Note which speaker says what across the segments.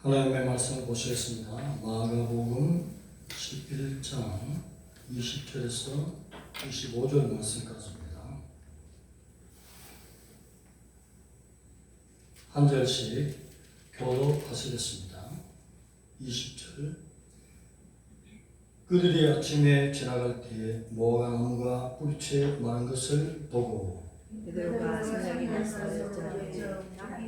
Speaker 1: 하나님의 말씀을 보시겠습니다. 마가복음 11장 20절에서 25절 말씀까지입니다. 한 절씩 교독하시겠습니다. 20절. 그들이 아침에 지나갈 때에 무화과나무가 뿌리채 마른 것을 보고
Speaker 2: 그들과 사냥이 나서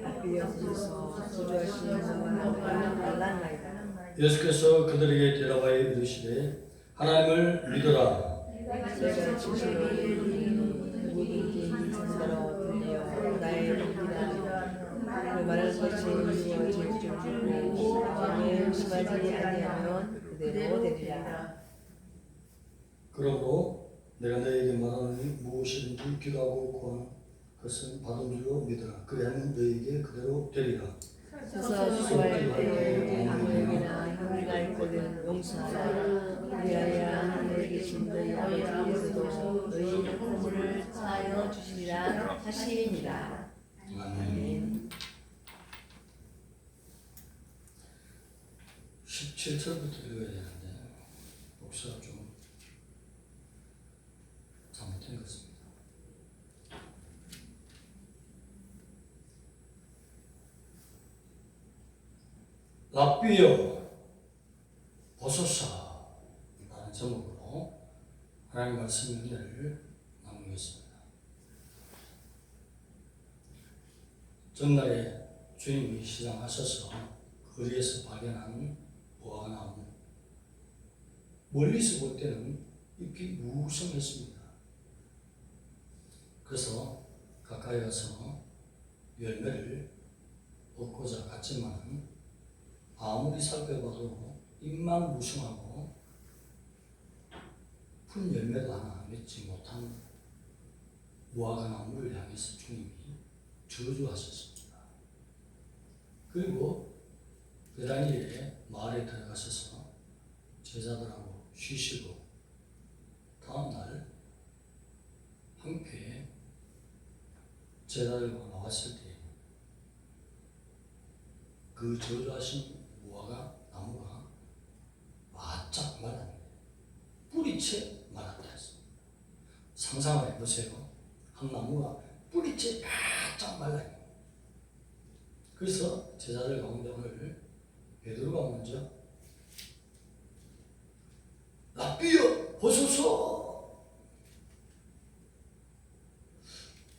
Speaker 2: 앞이 없어서 구조하시는 하나님을 갈랐나이다.
Speaker 1: 예수께서 그들에게 대답하여 이르시되 하나님을 믿어라.
Speaker 2: 내가 진실로 누구든지 전가로 들려 나의 믿으라. 그 말한 것이 이루어질 줄 알고 마음에 의심하지 아니하면 그대로 되리라.
Speaker 1: 그러므로 내가 너에게 말하노니 무엇이든지 기도하고 구하는 것은 받은 줄로 믿어라. 그리하면 너에게 그대로 되리라.
Speaker 2: 서서 기도할 때에 아무에게나 형이가 있거든 용서하라. 위하여 하늘에 계신 너희 아버지께서도 너희 허물을 사하여 주시리라 하시니라.
Speaker 1: 아멘. 17절부터 읽어야 되는데 목사가 좀 잘못된 것 같습니다. 랍비여 보소서 라는 제목으로 하나님 말씀 은혜를 나누겠습니다. 전날에 주님이 시장하셔서 거리에서 발견한 무화과나무, 멀리서 볼 때는 잎이 무성했습니다. 그래서 가까이 가서 열매를 얻고자 갔지만 아무리 살펴봐도 잎만 무성하고 푼 열매도 하나 맺지 못한 무화과나무를 향해서 주님이 저주하셨습니다. 그리고 그 당일에 마을에 들어가셔서 제자들하고 쉬시고 다음날 함께 제자들과 나왔을 때 그 저주하신 무화과 나무가 바짝 말랐는데 뿌리채 말랐다 했습니다. 상상을 해보세요. 한 나무가 뿌리채 바짝 말라요. 그래서 제자들 가운데 오늘 베드로가 먼저 랍비여 보소서.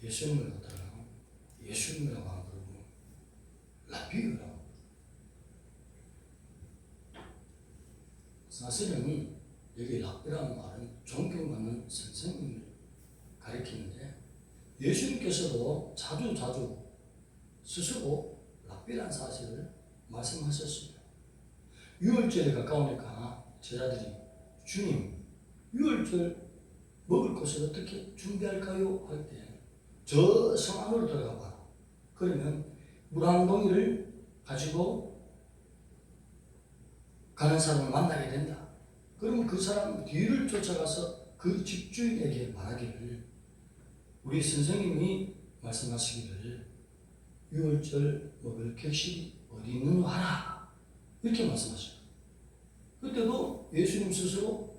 Speaker 1: 예수님을 갖다가 예수님이라고 안 그러고 랍비여라고. 사실은 여기 랍비라는 말은 존경받는 선생님을 가리키는데 예수님께서도 자주 스스로 랍비라는 사실을 말씀하셨습니다. 유월절에 가까우니까 제자들이 주님, 유월절 먹을 것을 어떻게 준비할까요? 할 때 저 성 안으로 들어가 봐라. 그러면 물 한 동이를 가지고 가는 사람을 만나게 된다. 그러면 그 사람 뒤를 쫓아가서 그 집주인에게 말하기를 우리 선생님이 말씀하시기를 유월절 먹을 객실이 어디 있느냐 하라. 이렇게 말씀하셔요. 그때도 예수님 스스로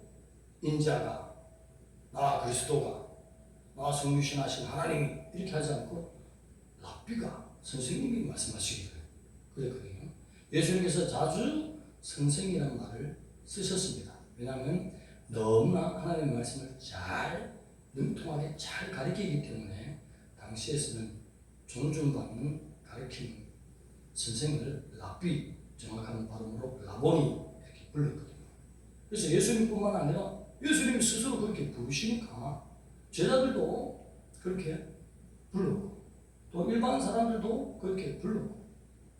Speaker 1: 인자가 나 그리스도가 나 성육신하신 하나님이 이렇게 하지 않고 랍비가 선생님이 말씀하시기를 그랬거든요. 예수님께서 자주 선생이라는 말을 쓰셨습니다. 왜냐하면 너무나 하나님의 말씀을 잘 능통하게 잘 가르치기 때문에 당시에서는 존중받는 가르치는 선생을 랍비, 정확한 발음으로 라보니 이렇게 불렀거든요. 그래서 예수님뿐만 아니라 예수님이 스스로 그렇게 부르시니까 제자들도 그렇게 부르고 또 일반 사람들도 그렇게 부르고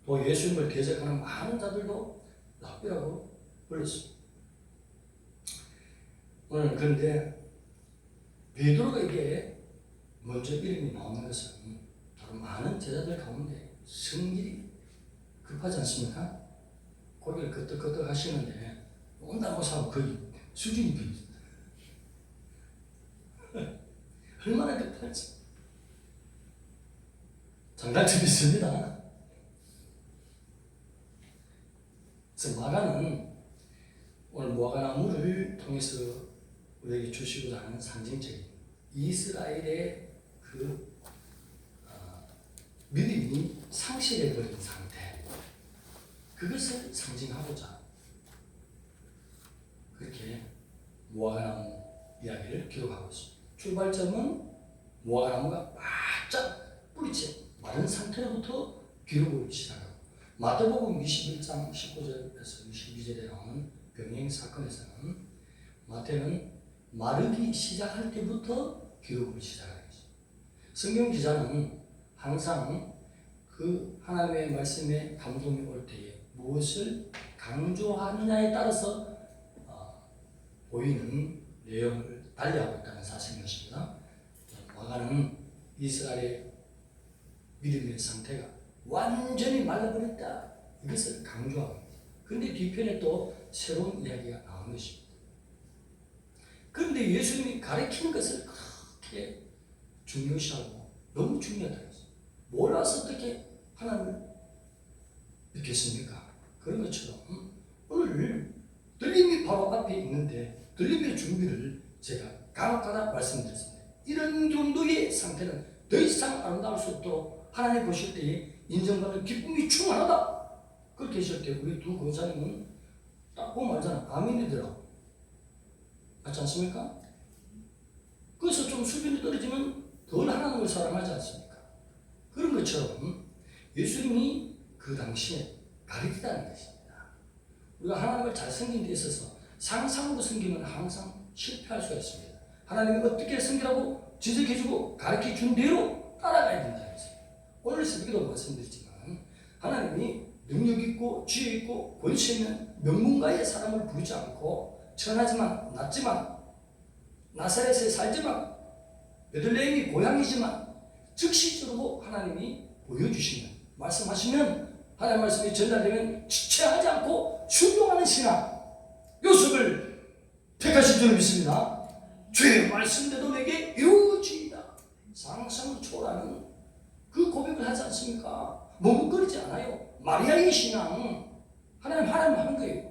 Speaker 1: 또 예수님을 대적하는 많은 자들도 랍비라고 불렀습니다. 오늘 그런데 베드로가 이게 먼저 이름이 나오는 것은 바로 많은 제자들 가운데 성질이 급하지 않습니까? 고개를 끄덕끄덕 하시는데 온다고 사고 거의 수준이 비슷해요. 얼마나 급할지. 장단점이 있습니다. 그래서 마가는 오늘 무화과나무를 통해서 우리에게 주시고자 하는 상징적인 이스라엘의 그 믿음이 상실해버린 상태, 그것을 상징하고자 그렇게 무화과나무 이야기를 기록하고 있습니다. 출발점은 무화과나무가 바짝 뿌리째 마른 상태로부터 기록을 시작하고, 마태복음 21장 19절에서 22절에 나오는 병행 사건에서는 마태는 마르기 시작할 때부터 기록을 시작하겠습니다. 성경 기자는 항상 그 하나님의 말씀에 감동이 올 때에 무엇을 강조하느냐에 따라서 보이는 내용을 달리하고 있다는 사실인 것입니다. 마가는 이스라엘의 믿음의 상태가 완전히 말라버렸다, 이것을 강조합니다. 그런데 뒤편에 또 새로운 이야기가 나오는 것입니다. 그런데 예수님이 가르치는 것을 그렇게 중요시하고 너무 중요하다고 했어요. 몰라서 어떻게 하나님을 믿겠습니까? 그런 것처럼 오늘 들림이 바로 앞에 있는데 들림의 준비를 제가 간혹가다 말씀드렸습니다. 이런 정도의 상태는 더 이상 아름다울 수 없도록 하나님 보실 때에 인정받는 기쁨이 충만하다, 그렇게 하실 때 우리 두 권사님은 딱 보면 알잖아, 아멘이더라고. 맞지 않습니까? 그래서 좀 수준이 떨어지면 덜 하나님을 사랑하지 않습니까? 그런 것처럼 예수님이 그 당시에 가르치다는 것입니다. 우리가 하나님을 잘 섬긴 데 있어서 상상으로 섬기면 항상 실패할 수가 있습니다. 하나님이 어떻게 섬기라고 지적해주고 가르쳐준 대로 따라가야 된다는 것입니다. 오늘 새벽에도 말씀드렸지만 하나님이 능력 있고 지혜 있고 권세 있는 명문가의 사람을 부르지 않고 천하지만 낮지만 나사렛에 살지만 베들레헴이 고향이지만 즉시적으로 하나님이 보여주시면, 말씀하시면, 하나님 말씀이 전달되면 지체하지 않고 순종하는 신앙, 요셉을 택하신 줄 믿습니다. 주의 말씀대로 내게 이루어지이다, 상상을 초월하는 그 고백을 하지 않습니까? 머뭇거리지 않아요. 마리아의 신앙, 하나님 하는 거예요.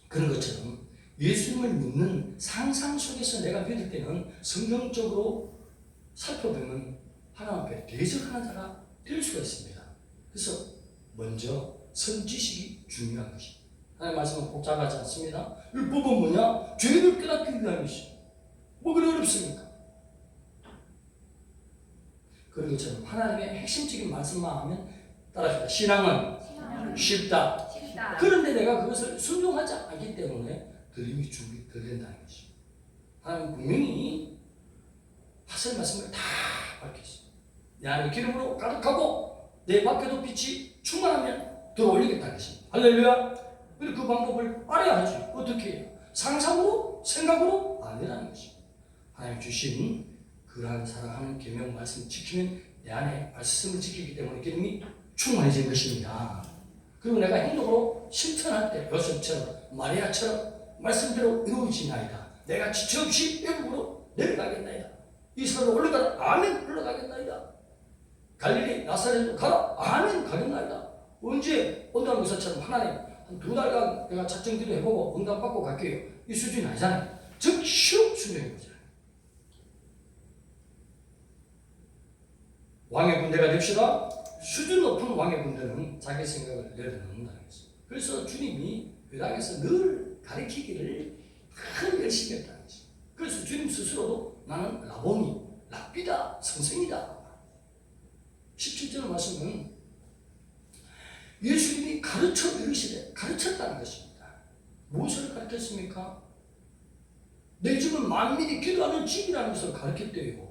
Speaker 1: 그런 것처럼 예수님을 믿는 상상 속에서 내가 믿을 때는 성경적으로 살펴보면 하나님 앞에 대적하는 자가 될 수가 있습니다. 그래서 먼저 선지식이 중요한 것입니다. 하나님 말씀은 복잡하지 않습니다. 율법은 뭐냐? 죄를 깨닫기 위함이죠. 뭐 그리 어렵습니까? 그런 것처럼 하나님의 핵심적인 말씀만 하면 따라합니다. 신앙은 쉽다. 그런데 내가 그것을 순종하지 않기 때문에 들림이 준비된다는 것입니다. 하나님 분명히 하실 말씀을 다 밝혔습니다. 내 안에 기름으로 가득하고 내 밖에도 빛이 충만하면 들어올리겠다는 것입니다. 할렐루야. 그리고 그 방법을 알아야 하죠. 어떻게 해요? 상상으로, 생각으로 아니라는 것입니다. 하나님 주신 그러한 사랑하는 계명 말씀을 지키면 내 안에 말씀을 지키기 때문에 기름이 충만해진 것입니다. 그리고 내가 행동으로 실천할 때 요셉처럼 마리아처럼 말씀대로 이루어지나이다. 내가 지체 없이 애국으로 내려가겠나이다. 이스라엘로 올라가라. 아멘. 올라가겠나이다. 갈릴리 나사렛으로 가라. 아멘. 가겠나이다. 언제 온다는 것처럼 하나님 한 2달간 내가 작정대로 해보고 응답받고 갈게요, 이 수준이 아니잖아요. 즉시 순종해보잖아요. 왕의 군대가 됩시다. 수준 높은 왕의 군대는 자기 생각을 내려놓는다는 것입니다. 그래서 주님이 회당에서 늘 가르치기를 큰 열심히 했다는 것입니다. 그래서 주님 스스로도 나는 라보니, 랍비다, 선생이다. 17절 말씀은 예수님이 가르쳐 이르시되 가르쳤다는 것입니다. 무엇을 가르쳤습니까? 내 집은 만민이 기도하는 집이라는 것을 가르쳤대요.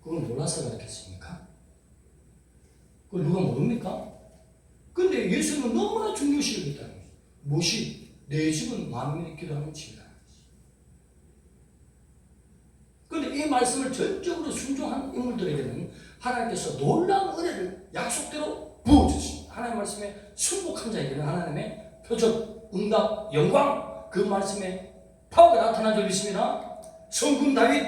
Speaker 1: 그걸 몰라서 가르쳤습니까? 그걸 누가 모릅니까? 근데 예수님은 너무나 중요시 여겼다는 것입니다. 무엇이? 내 집은 만민이 기도하는 집이라는 것입니다. 그런데 이 말씀을 전적으로 순종한 인물들에게는 하나님께서 놀라운 은혜를 약속대로 부어주십니다. 하나님 말씀에 순복한 자에게는 하나님의 표적, 응답, 영광, 그 말씀에 파워가 나타난 적이 있습니다. 성군 다윗,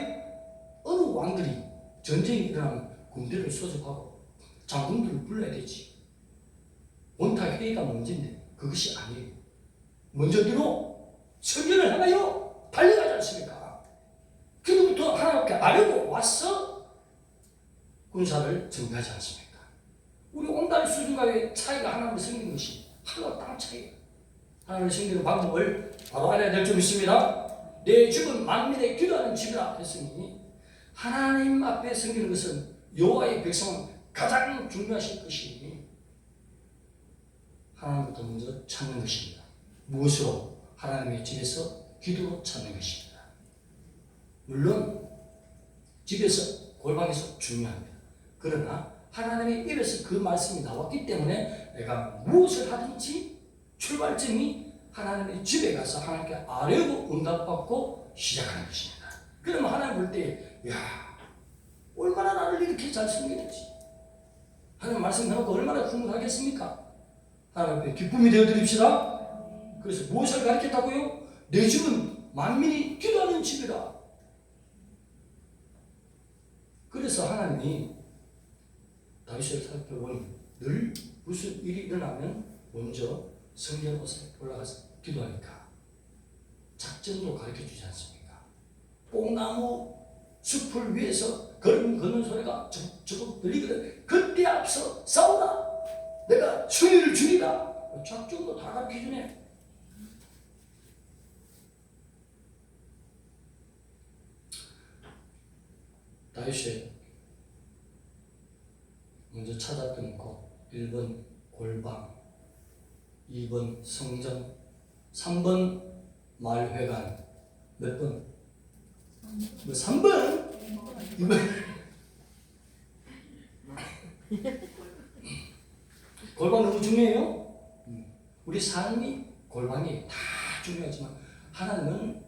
Speaker 1: 어느 왕들이 전쟁이 일어나면 군대를 소집하고 장군들을 불러야 되지. 온탁 회의가 문제인데 그것이 아니에요. 먼저 뒤로 성전을 향하여 달려가지 않습니까? 그때부터 하나님께 아뢰고 와서 군사를 정비하지 않습니까? 우리 온달의 수준과의 차이가 하나님을 섬기는 것이 하늘과 땅 차이예요. 하나님을 섬기는 방법을 바로 알아야 될 점 있습니다. 내 집은 만민의 기도하는 집이라 했으니 하나님 앞에 섬기는 것은 여호와의 백성은 가장 중요하신 것이니 하나님부터 먼저 찾는 것입니다. 무엇으로? 하나님의 집에서 기도로 찾는 것입니다. 물론 집에서 골방에서 중요합니다. 그러나 하나님의 입에서 그 말씀이 나왔기 때문에 내가 무엇을 하든지 출발점이 하나님의 집에 가서 하나님께 아뢰고 응답받고 시작하는 것입니다. 그러면 하나님 볼 때 야, 얼마나 나를 이렇게 잘 섬기는지 하나님 말씀 해놓고 얼마나 흥분하겠습니까? 하나님 앞에 기쁨이 되어드립시다. 그래서 무엇을 가르쳤다고요? 내 집은 만민이 기도하는 집이라. 그래서 하나님이 다윗을 살펴보니 늘 무슨 일이 일어나면 먼저 성전 옷에 올라가서 기도하니까 작전도 가르쳐주지 않습니까? 뽕나무 숲을 위에서 걷는 소리가 저거 들리거든. 그때 앞서 싸우라. 내가 승리를 주리라. 작전도 다 가르쳐주네. 다윗이 먼저 찾았던 곳 1번 골방, 2번 성전, 3번 마을회관. 몇 번? 뭐 3번? 2번? 골방 너무 중요해요. 우리 삶이 골방이 다 중요하지만 하나님은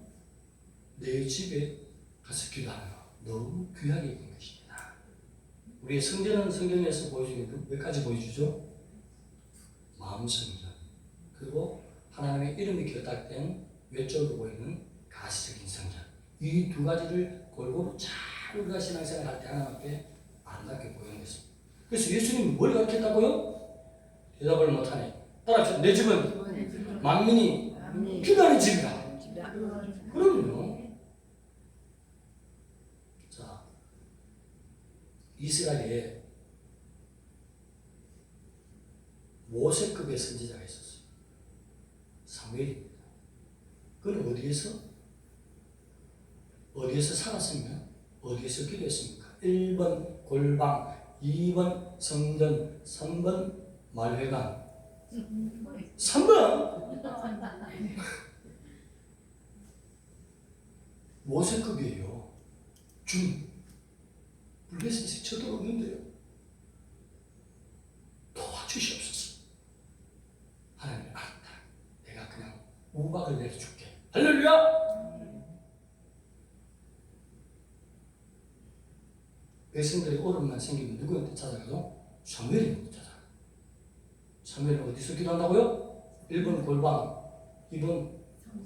Speaker 1: 내 집에 가서 기도하는 거 너무 귀하게 여긴 것입니다. 우리의 성전은 성경에서 보여주는 몇 가지 보여주죠? 마음 성전, 그리고 하나님의 이름이 기록된 외적으로 보이는 가시적인 성전. 이 두 가지를 골고루 잘 우리가 신앙생활 할 때 하나님 앞에 아름답게 보이는 것입니다. 그래서 예수님이 뭘 가르쳤다고요? 대답을 못하네. 따라합시다. 내 집은 만민이 기도하는 집이다. 그럼요. 자, 이스라엘에 모세급의 선지자가 있었어요. 사무엘입니다. 그는 어디에서 살았으면 어디에서 기도했습니까? 1번 골방, 2번 성전, 3번 마을회관. 3번 모세급이에요. 불교에서 쳐들어오는데요. 도와주시옵소서. 하나님 알았다. 내가 그냥 우박을 내려줄게. 할렐루야! 백성들이 오름만 생기면 누구한테 찾아가요? 사무엘한테 찾아가요. 사무엘은 어디서 기도한다고요? 1번 골방, 2번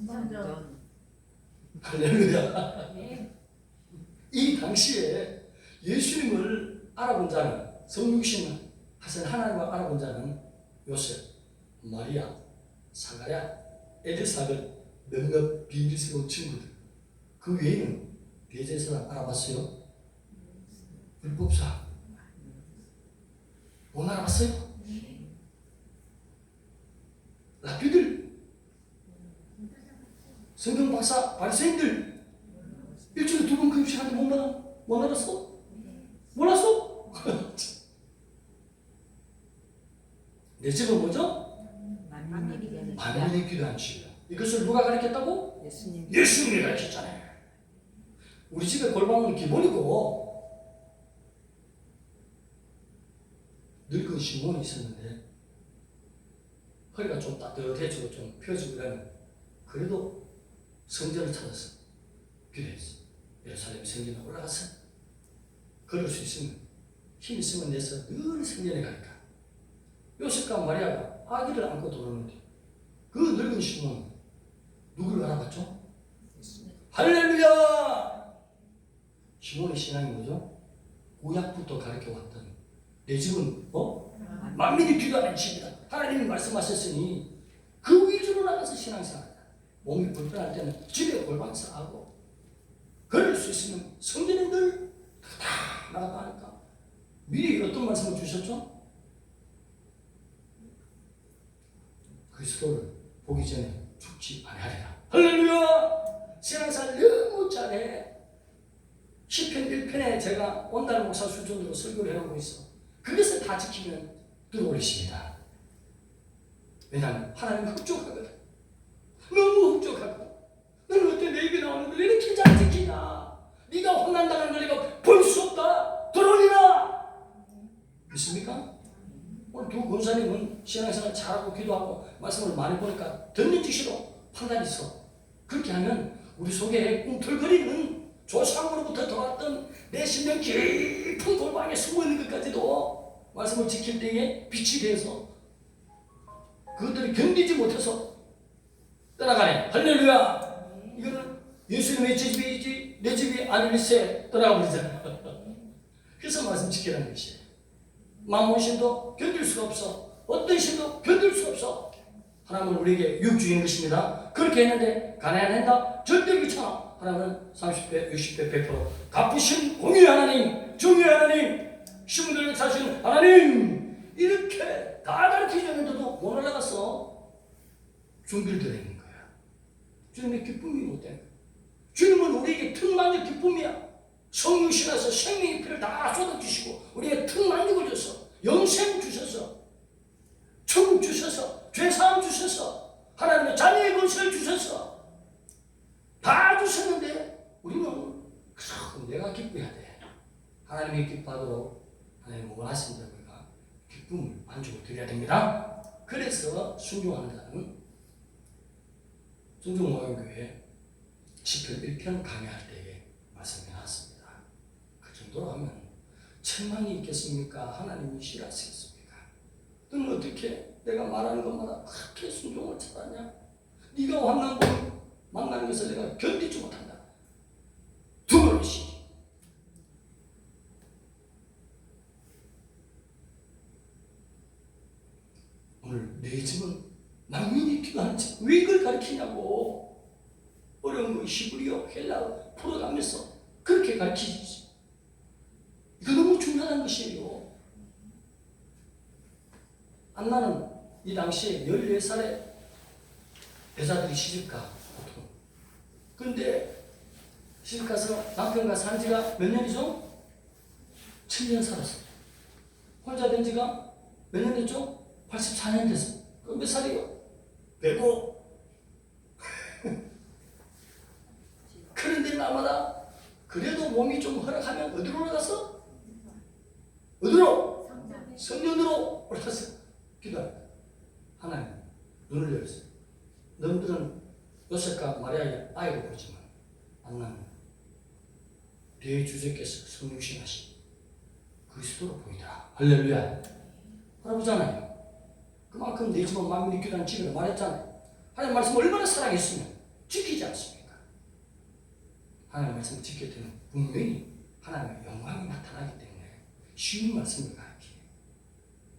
Speaker 2: 성전.
Speaker 1: 할렐루야. 이 당시에 예수님을 알아본 자는, 성육신 하신 하나님을 알아본 자는 요셉, 마리아, 사가랴, 엘리사벳, 몇몇 비밀스러운 친구들. 그 외에는 대제사장 알아봤어요? 율법사 못 알아봤어요? 랍비들, 성경 박사, 바리새인들 일주일에 2번 금식하는데 못 알았어? 몰랐어? 내 집은 뭐죠? 만민이 기도한 집이야. 이것을 누가 가르쳤다고? 예수님이 가르쳤잖아요. 우리 집에 골방은 기본이고, 늙은 시몬이 있었는데 허리가 좀 따뜻해지고 좀 펴지고 이러면 그래도 성전을 찾아서 기도했어. 예루살렘 성전에 올라가서 걸을 수 있으면, 힘 있으면 내서 늘 성전에 가니까 요셉과 마리아가 아기를 안고 돌아오는데 그 늙은 시몬은 누구를 알아봤죠? 할렐루야! 시몬의 신앙이 뭐죠? 구약부터 가르쳐왔던 내 집은 만민이 기도하는 집이다. 하나님이 말씀하셨으니 그 위주로 나가서 신앙생활하다. 몸이 불편할 때는 집에 골방 싸고 그럴 수 있으면 성전인들 다 나가고 하니까 미리 어떤 말씀을 주셨죠? 그리스도를 보기 전에 죽지 아니하리라. 할렐루야! 신앙생활 너무 잘해. 시편 1편에 제가 온달 목사 수준으로 설교를 해오고 있어. 그것을 다 지키면 들어올리십니다. 왜냐하면 하나님 흡족하거든. 너무 흡족하고 너는 어때 내 입에 나오는데 왜 이렇게 잘 지키냐? 네가 혼난다는 걸 내가 볼 수 없다. 들어올리라. 믿습니까? 오늘 두 권사님은 신앙생활 잘하고 기도하고 말씀을 많이 보니까 듣는 짓으로 판단이 있어. 그렇게 하면 우리 속에 꿈틀거리는 조상으로부터 들어왔던 내 심령 깊은 골방에 숨어있는 것까지도 말씀을 지킬 때에 빛이 돼서 그것들이 견디지 못해서 떠나가네. 할렐루야. 이거는 예수님의 집이지 내 집이 아닐세 떠나가 버리잖아. 그래서 말씀 지키라는 것이에요. 만몬신도 견딜 수가 없어. 어떤 신도 견딜 수 없어. 하나님은 우리에게 육주인 것입니다. 그렇게 했는데 가난한다? 절대 귀찮아. 하나님은 30배, 60배, 100% 갚으신 공의 하나님, 정의 하나님, 신분들을 사시는 하나님, 이렇게 다 가르쳐줬는데도 못 올라갔어. 준비를 들어 있는 거야. 주님의 기쁨이 못 되는 거야. 주님은 우리에게 틈만적 기쁨이야. 성육신하서 생명의 피를 다 쏟아주시고 우리에게 틈만족을 줬어. 영생 주셔서, 천국 주셔서, 죄사함 주셔서, 하나님의 자녀의 권세를 주셔서 다 주셨는데 우리는 그럼 내가 기뻐해야 돼. 하나님이 기뻐하도록 하나님 원하신 대로 우리가 기쁨을 만족을 드려야 됩니다. 그래서 순종하는 자는 순종모양교회 시편 1편 강의할 때에 말씀해 놨습니다. 그 정도로 하면 천만이 있겠습니까? 하나님이 싫어하시겠습니까? 너는 어떻게 내가 말하는 것마다 그렇게 순종을 잘하냐? 네가 환난 걸 만나는 것을 내가 견디지 못한다. 두 번씩 오늘 내 집은 만민이 기도하는 집. 왜 이걸 가르치냐고. 어려운 거 히브리어, 헬라어 풀어가면서 그렇게 가르치지. 이거 너무 중요한 것이에요. 안나는 이 당시에 14살에 여자들이 시집가 보통. 근데 시집가서 남편과 산 지가 몇 년이죠? 7년 살았어. 혼자 된 지가 몇 년 됐죠? 84년 됐어. 그럼 몇 살이요? 105. 그런데 날마다 그래도 몸이 좀 허락하면 어디로 올라갔어? 어디로? 성전으로 올라갔어. 기도합니다. 하나님 눈을 열었어요. 너희들은 요셉과 마리아의 아이를 보지만 안나는 내 주제께서 성육신하신 그리스도로 보이더라. 할렐루야. 알아보잖아요. 그만큼 내 집은 만민이 기도하는 집이라고 말했잖아요. 하나님 말씀 얼마나 사랑했으면 지키지 않습니까? 하나님 말씀을 지킬 때는 분명히 하나님의 영광이 나타나기 때문에 쉬운 말씀을 가르치네.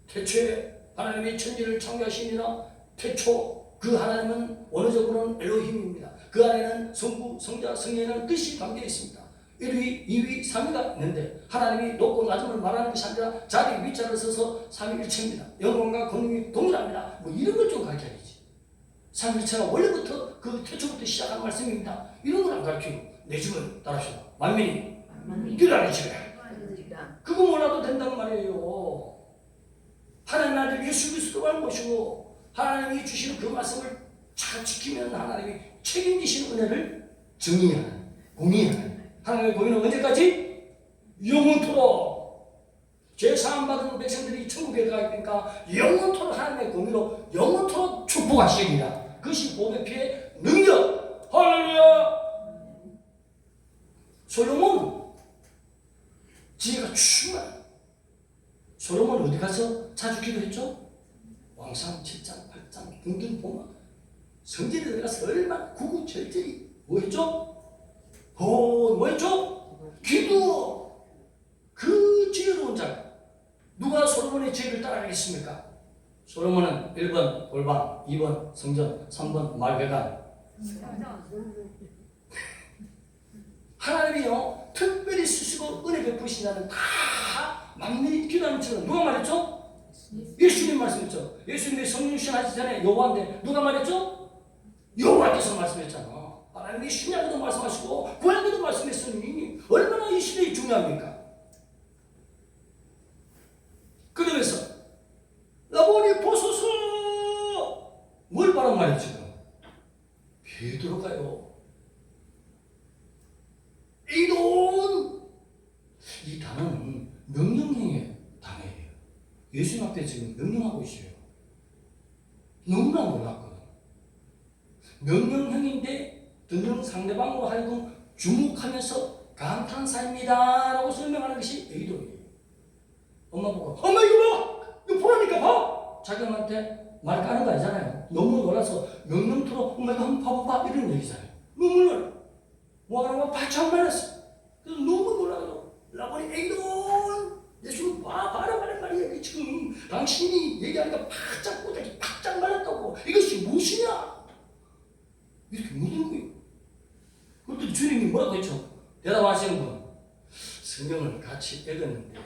Speaker 1: 태초에 하나님이 천지를 창조하시니라. 태초 그 하나님은 원어적으로는 엘로힘입니다. 그 안에는 성부, 성자, 성령이라는 뜻이 담겨 있습니다. 1위, 2위, 3위가 있는데 하나님이 높고 낮음을 말하는 것이 아니라 자리 위자를 써서 삼위일체입니다. 영광과 권능이 동일합니다. 뭐 이런 걸 좀 가르쳐야지. 삼위일체가 원래부터 그 태초부터 시작한 말씀입니다. 이런 걸 안 가르치고 내 집은 따라합시다. 만민이 기도하는 집이야. 그거 몰라도 된다는 말이에요. 하나님 아들 예수 그리스도를 모시고 하나님이 주시는 그 말씀을 잘 지키면 하나님이 책임지시는 은혜를 정의하는, 공의하는. 하나님의 공의는 언제까지? 영원토록. 죄사함 받은 백성들이 천국에 가 있으니까 영원토록 하나님의 공의로 영원토록 축복하시리라. 그것이 복의 피의 능력. 할렐루야. 솔로몬 지혜가 충만. 솔로몬 어디 가서 자주 기도했죠? 왕상 7장, 8장 등등 보면 성전에 들어가서 얼마나 구구절절히 뭐 했죠? 뭐 했죠? 기도. 그 지혜로운 자. 누가 솔로몬의 지혜를 따라가겠습니까? 솔로몬은 1번 골방, 2번 성전, 3번 말회관. 하나님이요 특별히 쓰시고 은혜 베푸신다는 다 만민이 기도하는 것처럼 누가 말했죠? 예수님 말씀했죠. 예수님이 성령신 하시기 전에 여호와한테 누가 말했죠? 여호와께서 말씀했잖아. 하나님이 신약에도 말씀하시고 구약에도 말씀했으니 얼마나 이 시대에 중요합니까? 그러면서 라보니 보소서 뭘 바란 말이에요 지금? 베드로가요 이돈 이 단어는 명령형의 단어예요. 예수님 앞에 지금 명령하고 있어요. 너무나 놀랍거든. 명령형인데 듣는 상대방으로 하여금 주목하면서 감탄사입니다 라고 설명하는 것이 에이돌이에요. 엄마 보고 엄마 이거 봐! 이거 보라니까 봐! 자기 엄마한테 말 까는 거 아니잖아요. 너무 놀라서 명령토로 엄마 이거 한번 봐봐봐 이런 얘기잖아요. 너무 놀라. 뭐하라고 바짝 말랐어. 그래서 너무 놀라서 라보니 에이돌 예수님 봐라 말이야. 지금 당신이 얘기하니까 바짝 꼬다기 바짝 말랐다고. 이것이 무엇이냐? 이렇게 묻는 거예요. 그것도 주님이 뭐라고 했죠? 대답하시는 분 성경을 같이 읽었는데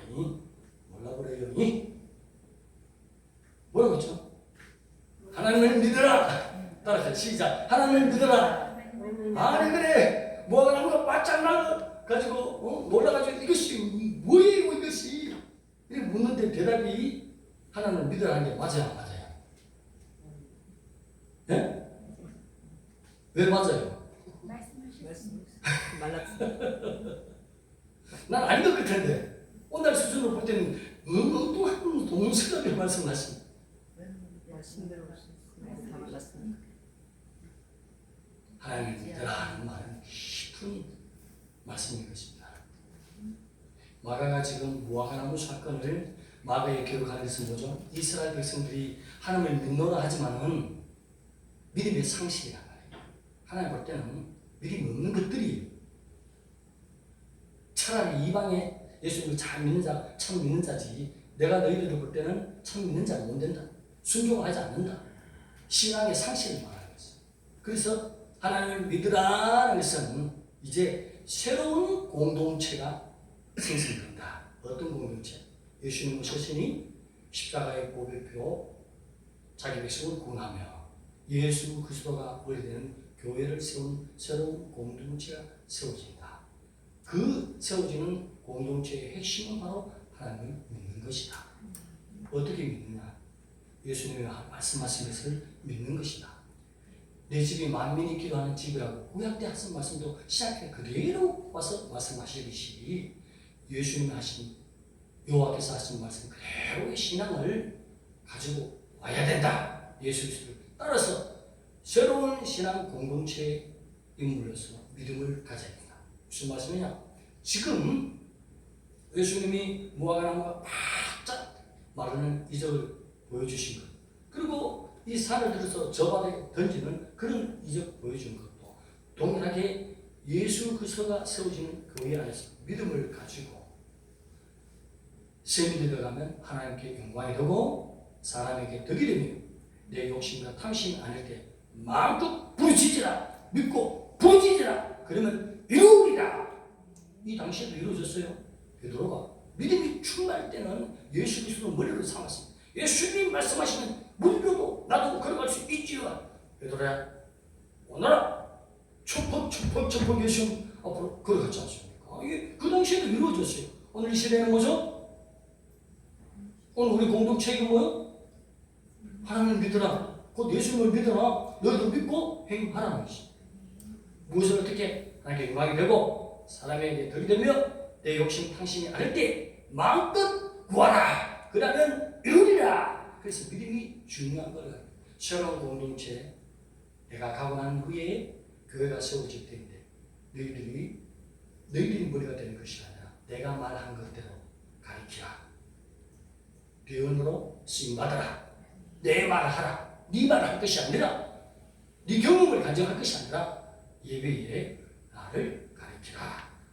Speaker 1: 몰라버려요. 뭐라고 했죠? 하나님을 믿어라. 따라서 시작. 하나님을 믿어라. 아니 그래 뭐하라고 바짝 나가지고 놀라가지고 이것이 뭐예요 이것이 이렇게 묻는데 대답이 하나님을 믿으라는 게 맞아요 맞아요? 예? 왜 맞아요? 난 아닌 것 같은데 오늘 수준으로 볼 때는 엉뚱한 동서답이 말씀하십니다.
Speaker 2: 말씀대로 다 말랐습니다.
Speaker 1: 하나님을 믿으라 하는 말은 깊은 말씀인 것입니다. 마가가 지금 무화과나무 사건을 마가에 기록하는 것은 뭐죠? 이스라엘 백성들이 하나님을 믿노라 하지만은 믿음의 상실이란 말이에요. 하나님 볼 때는 믿음이 없는 것들이 차라리 이방에 예수님을 잘 믿는 자, 참 믿는 자지 내가 너희들을 볼 때는 참 믿는 자가 못 된다. 순종하지 않는다. 신앙의 상실을 말하는 것이죠. 그래서 하나님을 믿으라는 것은 이제 새로운 공동체가 생성된다. 어떤 공동체? 예수님 오셨으니 십자가의 고백표 자기 백성을 구원하며 예수 그리스도가 원리되는 교회를 세운 새로운 공동체가 세워진다. 그 세워지는 공동체의 핵심은 바로 하나님을 믿는 것이다. 어떻게 믿느냐? 예수님이 말씀하신 것을 믿는 것이다. 내 집이 만민이 기도하는 집이라고 구약 때 하신 말씀도 시작해 그대로 와서 말씀하시듯이 예수님이 하신 여호와께서 하신 말씀 그대로의 신앙을 가지고 와야 된다. 예수 그리스도를 따라서 새로운 신앙 공동체의 인물로서 믿음을 가져야 된다. 무슨 말씀이냐? 지금 예수님이 무화과나무가 바짝 마르는 이적을 보여주신 것 그리고 이 산을 들어서 저 바닥에 던지는 그런 이적 보여준 것도 동일하게 예수 그리스도가 세워지는 교회 안에서 믿음을 가지고 세민이 들어가면 하나님께 영광이 되고 사람에게 덕이 되며 내 욕심과 탐심이 아닐 때 마음껏 부르짖으라 믿고 부르짖으라 그러면 이루리라. 이 당시에도 이루어졌어요. 베드로가 믿음이 충만할 때는 예수 그리스도 머리를 삼았습니다. 예수님 말씀하시면 물려도 나도 걸어갈 수 있지요. 베드로야 오너라 척퍽 예수님 앞으로 걸어갔지 않습니까? 이게 그 당시에도 이루어졌어요. 오늘 이 시대는 뭐죠? 오늘 우리 공동체가 뭐요? 하나님을 믿으라. 곧 예수님을 믿으라. 너희도 믿고 행하라는 것이. 무엇을 어떻게 하나님께 영광이 되고 사람에게 덕이 되며 내 욕심 탕심이 아닐 때 마음껏 구하라. 그러면 이루리라. 그래서 믿음이 중요한 거예요. 새로운 공동체 내가 가고 난 후에 교회가 세워질 때인데 너희들이 머리가 되는 것이 아니라 내가 말한 것대로 가르치라. 배운으로 쓰임받아라. 내 말을 하라. 네 말을 할 것이 아니라 네 경험을 간증할 것이 아니라 예배에 나를 가르치라.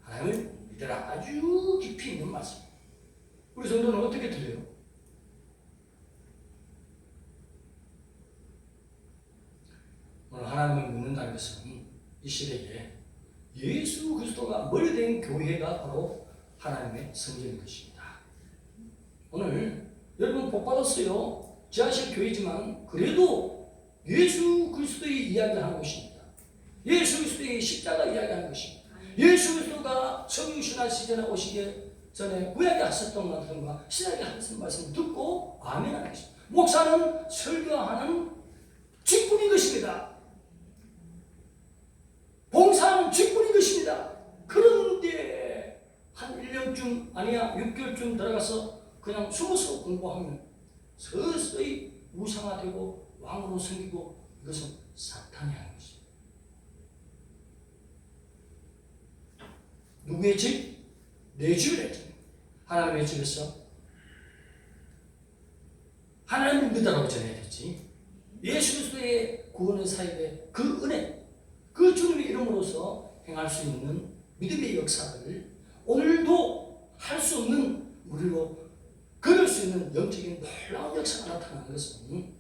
Speaker 1: 하나님을 믿으라. 아주 깊이 있는 말씀. 우리 성도는 어떻게 드려요? 오늘 하나님을 믿는다는 것은 이 시대에 예수 그리스도가 머리 된 교회가 바로 하나님의 성전인 것입니다. 오늘 여러분 복 받았어요. 지하실 교회지만 그래도 예수 그리스도의 이야기를 하는 것입니다. 예수 그리스도의 십자가 이야기하는 것입니다. 예수 그리스도가 성육신하시기 전에 오시기 전에 구약에 하셨던 말씀과 신약에 하셨던 말씀을 듣고 아멘하는 것입니다. 목사는 설교하는 직분인 것입니다. 봉사하는 직분인 것입니다. 그런데 한 1년쯤 아니야 6개월쯤 들어가서 그냥 숨어서 공부하면 서서히 우상화되고 왕으로 섬기고 이것은 사탄이 하는 것입니다. 누구의 집? 내 집을 했잖아요. 하나님의 집에서 하나님을 믿으라고 전해야 되지. 예수 그리스도의 구원의 사역에 그 은혜, 그 주님의 이름으로서 행할 수 있는 믿음의 역사를 오늘도 할 수 없는 우리로 그럴 수 있는 영적인 놀라운 역사가 나타나는 것은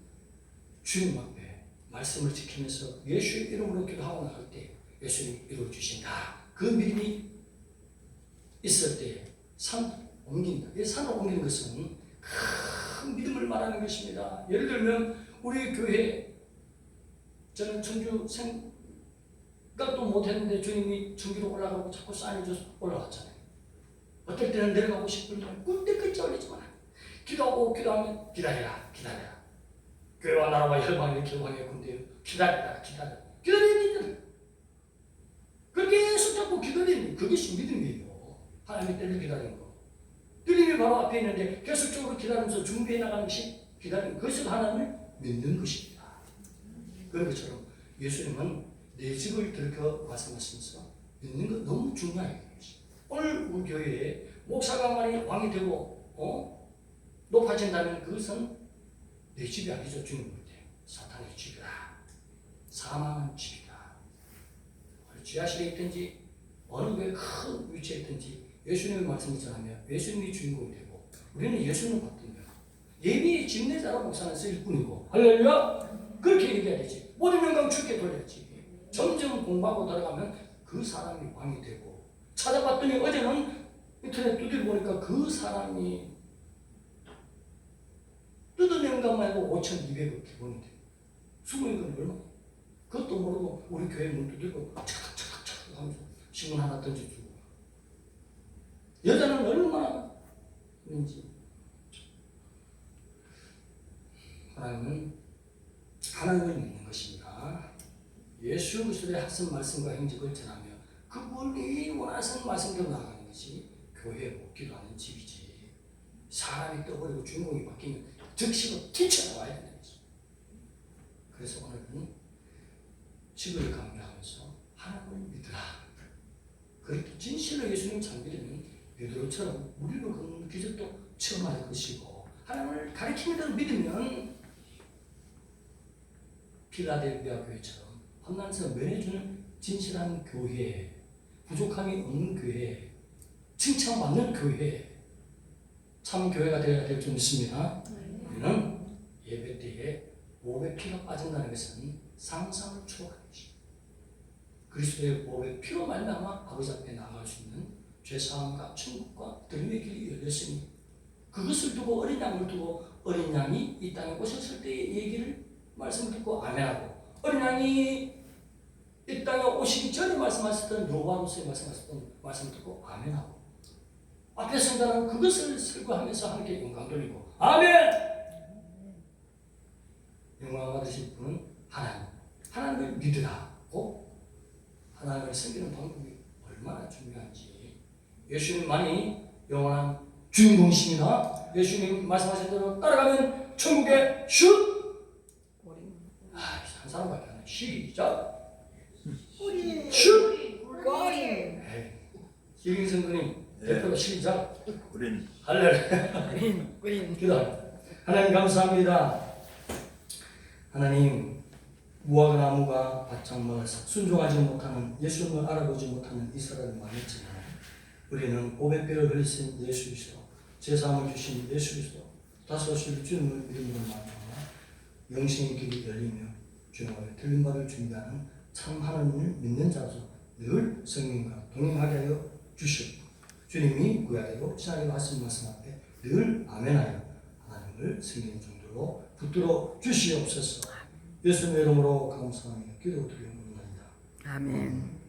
Speaker 1: 주님 앞에 말씀을 지키면서 예수의 이름으로 기도하고 나갈 때 예수님 이루어 주신다. 그 믿음이 있을 때 산 옮긴다. 이 산을 옮기는 것은 큰 믿음을 말하는 것입니다. 예를 들면 우리 교회 저는 청주 생각도 못했는데 주님이 청주로 올라가고 자꾸 사인해줘서 올라갔잖아요. 어떨 때는 내려가고 싶은데 꿀때까지 올리지 마라. 기도하면 기다려라. 교회와 나라와 혈망이 결방의 군대요. 기다려야 돼. 그렇게 손잡고 기다리는 그것이 믿음이에요. 하나님의 때를 기다리는 거. 주님이 바로 앞에 있는데 계속적으로 기다리면서 준비해 나가는 것이 기다리는 그것을 하나님을 믿는 것입니다. 그런 것처럼 예수님은 내 집을 들켜 말씀하시면서 믿는 것 너무 중요해요. 오늘 우리 교회에 목사가 만약 왕이 되고 높아진다면 그것은 내 집이 아니죠. 주님 볼 때 사탄의 집이다. 사망한 집이다. 지하실에 있든지 어느 교회 큰 위치에 있든지 예수님의 말씀을 전하며 예수님이 주인공이 되고 우리는 예수님을 받든가 예비의 집례자로 목사는 쓰일 뿐이고 할렐루야. 그렇게 얘기해야 되지. 모든 영광 주께 돌려야지. 점점 공부하고 들어가면 그 사람이 왕이 되고 찾아봤더니 어제는 인터넷 두드려 보니까 그 사람이 뜯어낸 것만 해도 5,200억 기본이 돼. 숨은 건 얼마? 그것도 모르고 우리 교회 문 두드리고 착착착착 하면서 신문 하나 던져주고 여자는 얼마나 그런지. 하나님은 하나님을 믿는 것입니다. 예수 그리스도의 하신 말씀과 행적을 전하며 그분이 원하시는 말씀대로 나아가는 것이 교회 묵기도 하는 집이지. 사람이 떠버리고 주인공이 바뀌면 즉시로 뛰쳐나와야 되는 거지. 그래서 오늘은 집을 강조하면서 하나님을 믿으라. 그렇게 진실로 예수님 잘 믿으면 베드로처럼 우리로 그 기적도 체험할 것이고 하나님을 가르치는 대로 믿으면 필라델피아 교회처럼 험난에서 면해주는 진실한 교회, 부족함이 없는 교회, 칭찬받는 교회, 참 교회가 되어야 될 줄 믿습니다. 우리는 예배 때에 몸에 피가 빠진다는 것은 상상을 초월하는 것입니다. 그리스도의 몸에 피로 말미암아 아버지 앞에 나아갈 수 있는 죄사함과 천국과 들음의 길이 열렸으니 그것을 두고 어린 양을 두고 어린 양이 이 땅에 오셨을 때의 얘기를 말씀을 듣고 아멘하고 어린 양이 이 땅에 오시기 전에 말씀하셨던 여호와로서의 말씀하셨던 말씀을 듣고 아멘하고 앞에 성자는 그것을 설교하면서 함께 영광 돌리고 아멘! 영광 받으실 분은 하나님을 믿으라고 하나님을 섬기는 방법이 얼마나 중요한지 예수님만이 영원한 주인공이십니다. 예수님 말씀하신 대로 따라가면 천국에 슛! 한 사람밖에 안 해. 시작! 슛! 이긴 성도님 대표로 시작! 할렐루야! 기도. 하나님 감사합니다. 하나님 무화과 나무가 바짝만 순종하지 못하는 예수님을 알아보지 못하는 이스라엘을 말했지만 우리는 500배를 흘리신 예수 그리스도 제사함을 주신 예수 그리스도 다소실 주님을 믿음으로 말미암아 영생의 길이 열리며 주님의 틀린 말을 준비하는 참 하나님을 믿는 자로서 늘 성령과 동행하게 하여 주시옵고 주님이 구약이고 신약의 말씀할 때 늘 아멘하여 하나님을 섬기는 정도로 붙들어 주시옵소서. 예수님의 이름으로 감사하며 기도드리옵나이다.
Speaker 2: 아멘.